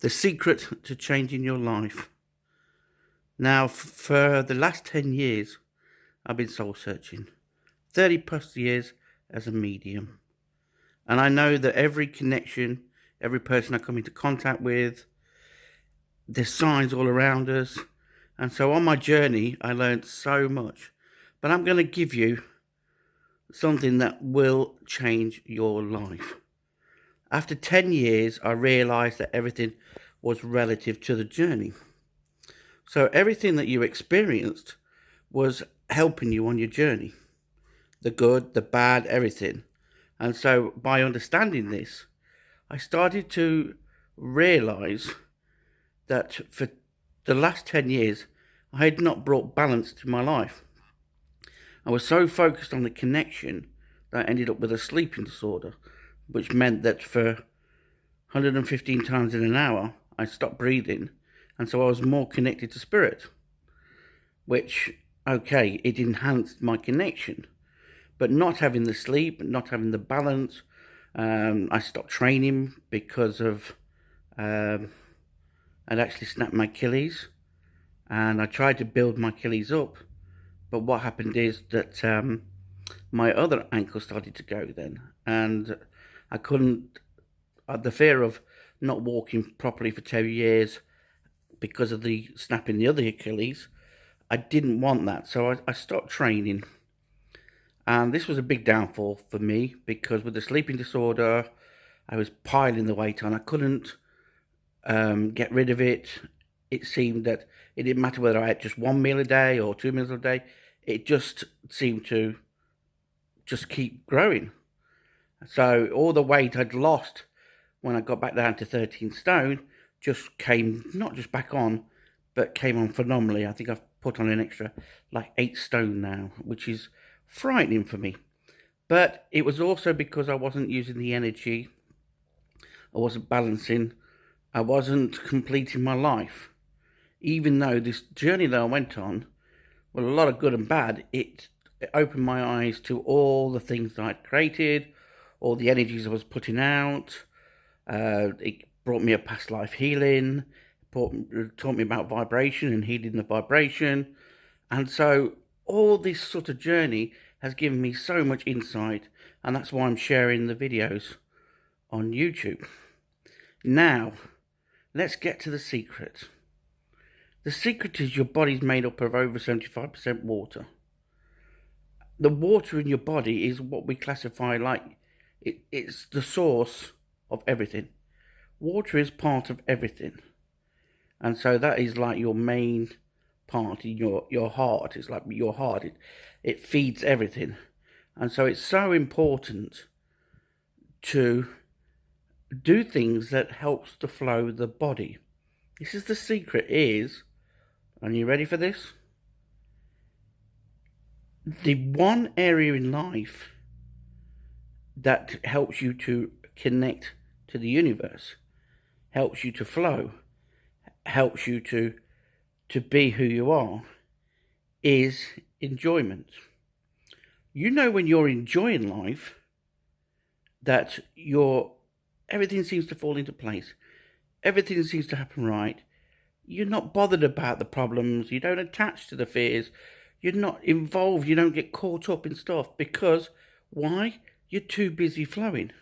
The secret to changing your life. Now, for the last 10 years, I've been soul searching. 30 plus years as a medium. And I know that every connection, every person I come into contact with, there's signs all around us. And so on my journey, I learned so much. But I'm going to give you something that will change your life. After 10 years, I realized that everything was relative to the journey. So everything that you experienced was helping you on your journey. The good, the bad, everything. And so by understanding this, I started to realize that for the last 10 years, I had not brought balance to my life. I was so focused on the connection that I ended up with a sleeping disorder, which meant that for 115 times in an hour, I stopped breathing. And so I was more connected to spirit, which, okay, it enhanced my connection. But not having the sleep, not having the balance, I stopped training because of, I'd actually snapped my Achilles. And I tried to build my Achilles up. But what happened is that my other ankle started to go then. And I couldn't, the fear of not walking properly for 2 years because of the snapping the other Achilles, I didn't want that. So I stopped training. And this was a big downfall for me because with the sleeping disorder, I was piling the weight on. I couldn't get rid of it. It seemed that it didn't matter whether I ate just one meal a day or 2 meals a day. It just seemed to just keep growing. So all the weight I'd lost when I got back down to 13 stone just came, not just back on, but came on phenomenally. I think I've put on an extra like 8 stone now, which is frightening for me. But it was also because I wasn't using the energy, I wasn't balancing, I wasn't completing my life. Even though this journey that I went on, well, a lot of good and bad, it opened my eyes to all the things that I'd created, all the energies I was putting out. It brought me a past life healing, taught me about vibration and healing the vibration. And so all this sort of journey has given me so much insight, and that's why I'm sharing the videos on YouTube. Now, let's get to the secret. The secret is your body's made up of over 75% water. The water in your body is what we classify like it's the source of everything. Water is part of everything. And so that is like your main part in your heart. It's like your heart. It feeds everything. And so it's so important to do things that helps to flow the body. This is the secret is, are you ready for this? The one area in life that helps you to connect to the universe, helps you to flow, helps you to be who you are, is enjoyment. You know when you're enjoying life that everything seems to fall into place. Everything seems to happen right. You're not bothered about the problems. You don't attach to the fears. You're not involved. You don't get caught up in stuff because why? You're too busy flowing.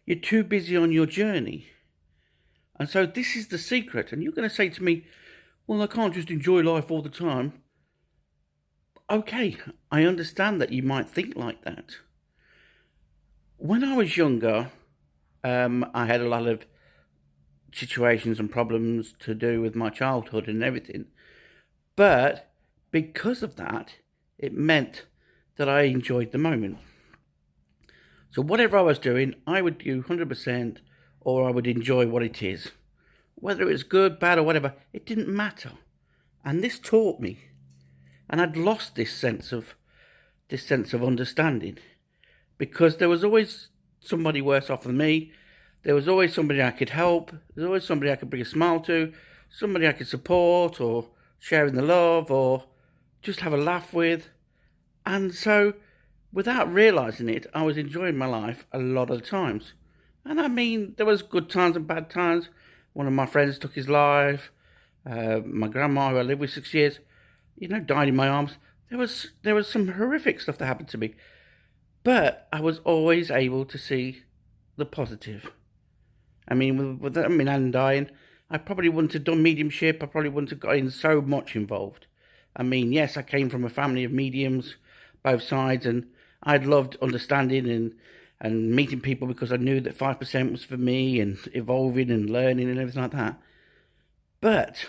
You're too busy on your journey. And so this is the secret. And you're going to say to me, well, I can't just enjoy life all the time. Okay, I understand that you might think like that. When I was younger, I had a lot of situations and problems to do with my childhood and everything. But because of that, it meant that I enjoyed the moment. So whatever I was doing, I would do 100% or I would enjoy what it is. Whether it was good, bad or whatever, it didn't matter. And this taught me. And I'd lost this sense of understanding because there was always somebody worse off than me. There was always somebody I could help. There was always somebody I could bring a smile to, somebody I could support or share in the love or just have a laugh with. And so, without realising it, I was enjoying my life a lot of the times. And I mean, there was good times and bad times, One of my friends took his life. My grandma, who I lived with 6 years, died in my arms. There was some horrific stuff that happened to me, but I was always able to see the positive. I mean, with that, and dying, I probably wouldn't have done mediumship. I probably wouldn't have got in so much involved. I mean, yes, I came from a family of mediums, both sides, and I'd loved understanding and meeting people because I knew that 5% was for me and evolving and learning and everything like that. But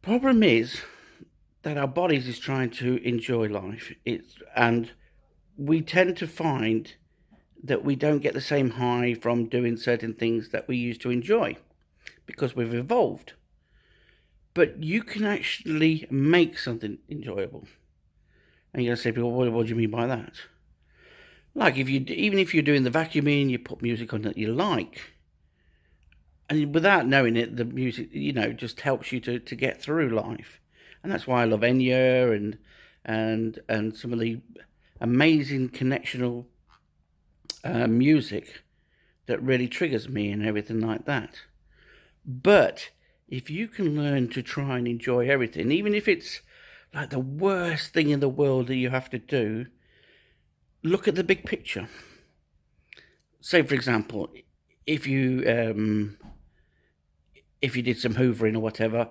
problem is that our bodies is trying to enjoy life. And we tend to find that we don't get the same high from doing certain things that we used to enjoy because we've evolved. But you can actually make something enjoyable. And you're going to say, well, what do you mean by that? Like even if you're doing the vacuuming, you put music on that you like. And without knowing it, the music, just helps you to get through life. And that's why I love Enya and some of the amazing connectional music that really triggers me and everything like that. But if you can learn to try and enjoy everything, even if it's like the worst thing in the world that you have to do, look at the big picture. Say, for example, if you did some hoovering or whatever,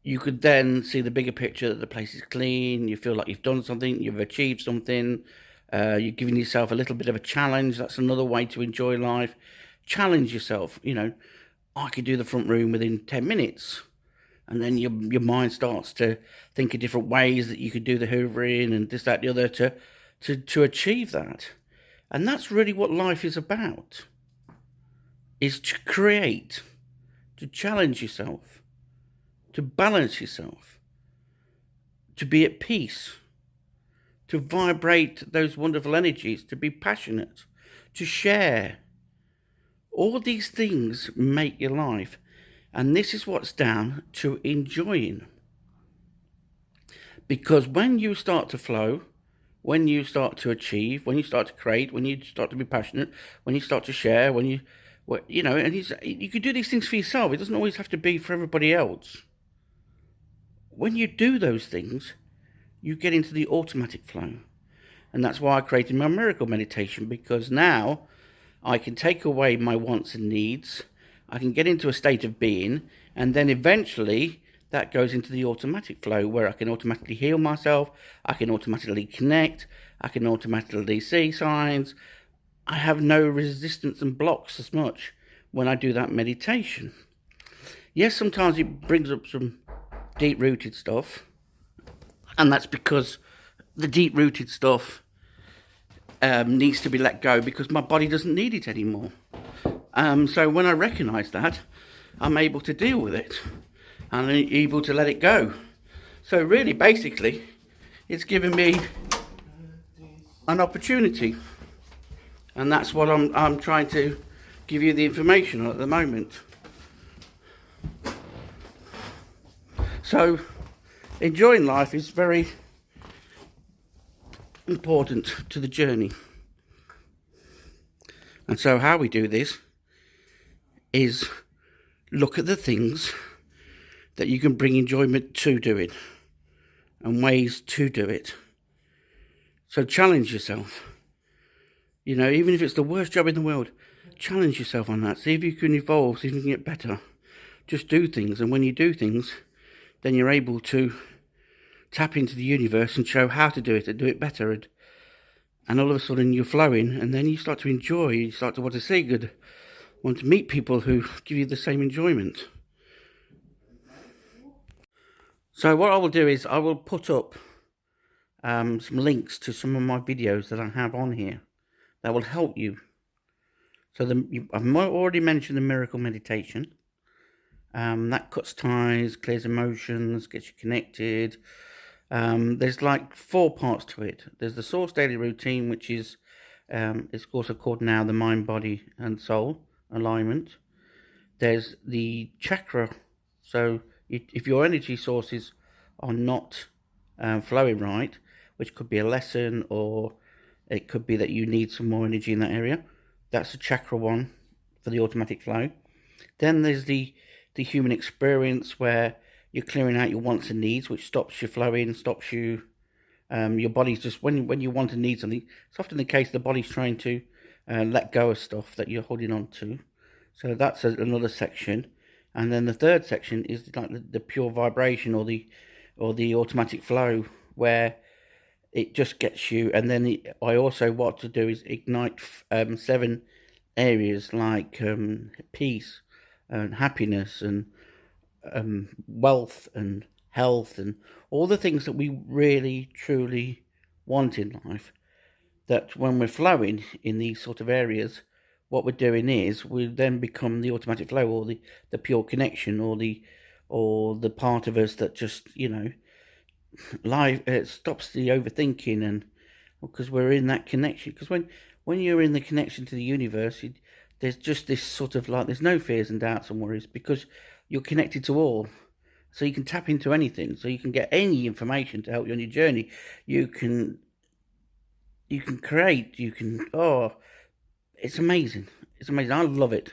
you could then see the bigger picture, that the place is clean, you feel like you've done something, you've achieved something, you're giving yourself a little bit of a challenge. That's another way to enjoy life. Challenge yourself. I could do the front room within 10 minutes. And then your mind starts to think of different ways that you could do the hoovering and this, that, the other to achieve that. And that's really what life is about, is to create, to challenge yourself, to balance yourself, to be at peace, to vibrate those wonderful energies, to be passionate, to share. All these things make your life. And this is what's down to enjoying. Because when you start to flow, when you start to achieve, when you start to create, when you start to be passionate, when you start to share, and you can do these things for yourself. It doesn't always have to be for everybody else. When you do those things, you get into the automatic flow. And that's why I created my miracle meditation, because now I can take away my wants and needs. I can get into a state of being, and then eventually that goes into the automatic flow where I can automatically heal myself. I can automatically connect. I can automatically see signs. I have no resistance and blocks as much when I do that meditation. Yes, sometimes it brings up some deep-rooted stuff, and that's because the deep-rooted stuff needs to be let go because my body doesn't need it anymore. So when I recognise that, I'm able to deal with it and I'm able to let it go. So really, basically, it's given me an opportunity, and that's what I'm trying to give you the information on at the moment. So enjoying life is very important to the journey. And so how we do this is look at the things that you can bring enjoyment to doing and ways to do it. So challenge yourself. Even if it's the worst job in the world, challenge yourself on that. See if you can evolve, see if you can get better. Just do things, and when you do things, then you're able to tap into the universe and show how to do it and do it better. And all of a sudden you're flowing, and then you start to enjoy, you start to want to see good, want to meet people who give you the same enjoyment. So what I will do is I will put up some links to some of my videos that I have on here that will help you. So I've already mentioned the miracle meditation. That cuts ties, clears emotions, gets you connected. There's like 4 parts to it. There's the Source Daily Routine, which is it's also called now the Mind, Body and Soul Alignment. There's the chakra. So if your energy sources are not flowing right, which could be a lesson, or it could be that you need some more energy in that area, that's the chakra one for the automatic flow. Then there's the human experience, where you're clearing out your wants and needs, which stops you flowing, stops you. Your body's just, when you want and need something, it's often the case the body's trying to let go of stuff that you're holding on to. So that's another section. And then the third section is like the pure vibration, or the automatic flow, where it just gets you. And then I also, what to do is ignite 7 areas, like peace and happiness and wealth and health, and all the things that we really truly want in life. That when we're flowing in these sort of areas, what we're doing is we then become the automatic flow, or the pure connection, or the part of us that just, life, it stops the overthinking. And because we're in that connection, because when you're in the connection to the universe, there's just this sort of, like, there's no fears and doubts and worries, because you're connected to all. So you can tap into anything, so you can get any information to help you on your journey. You can create, it's amazing. It's amazing. I love it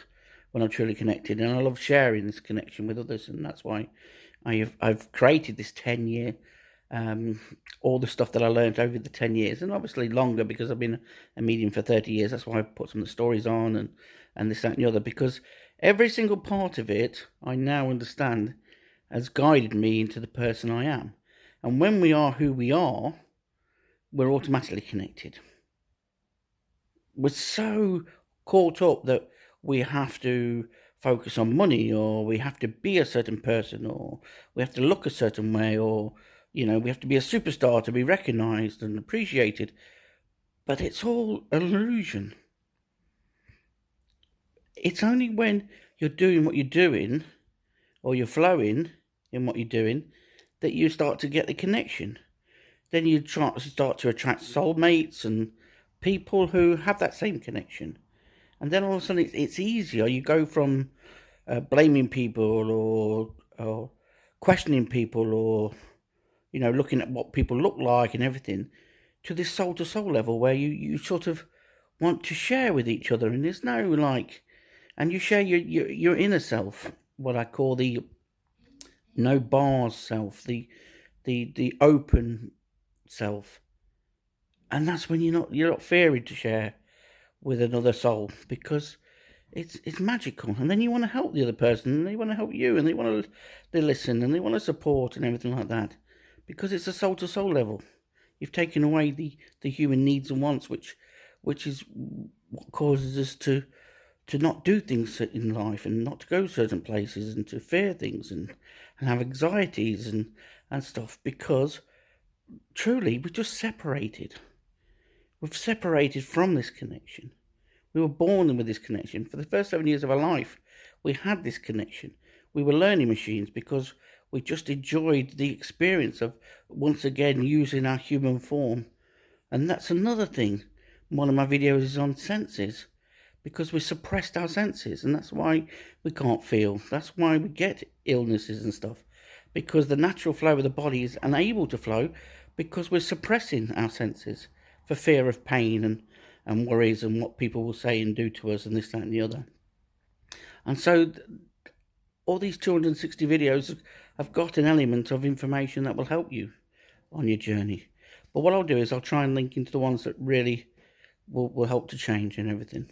when I'm truly connected, and I love sharing this connection with others. And that's why I've created this 10-year, all the stuff that I learned over the 10 years, and obviously longer, because I've been a medium for 30 years. That's why I put some of the stories on, and this, that, and the other, because every single part of it, I now understand, has guided me into the person I am. And when we are who we are, we're automatically connected. We're so caught up that we have to focus on money, or we have to be a certain person, or we have to look a certain way, or we have to be a superstar to be recognized and appreciated. But it's all an illusion. It's only when you're doing what you're doing, or you're flowing in what you're doing, that you start to get the connection. Then you start to attract soulmates and people who have that same connection. And then all of a sudden it's easier. You go from blaming people, or questioning people, or looking at what people look like and everything, to this soul to soul level, where you sort of want to share with each other. And there's no, like, and you share your inner self, what I call the no bars self, the open self. And that's when you're not fearing to share with another soul, because it's magical. And then you want to help the other person, and they want to help you, and they listen, and they want to support, and everything like that, because it's a soul to soul level. You've taken away the human needs and wants, which is what causes us to not do things in life, and not to go certain places, and to fear things, and have anxieties and stuff, because truly we're just separated. We've separated from this connection. We were born with this connection. For the first 7 years of our life, we had this connection. We were learning machines, because we just enjoyed the experience of, once again, using our human form. And that's another thing. One of my videos is on senses, because we suppressed our senses, and that's why we can't feel. That's why we get illnesses and stuff, because the natural flow of the body is unable to flow, because we're suppressing our senses for fear of pain and worries, and what people will say and do to us, and this, that, and the other. And so all these 260 videos have got an element of information that will help you on your journey. But what I'll do is I'll try and link into the ones that really will help to change and everything.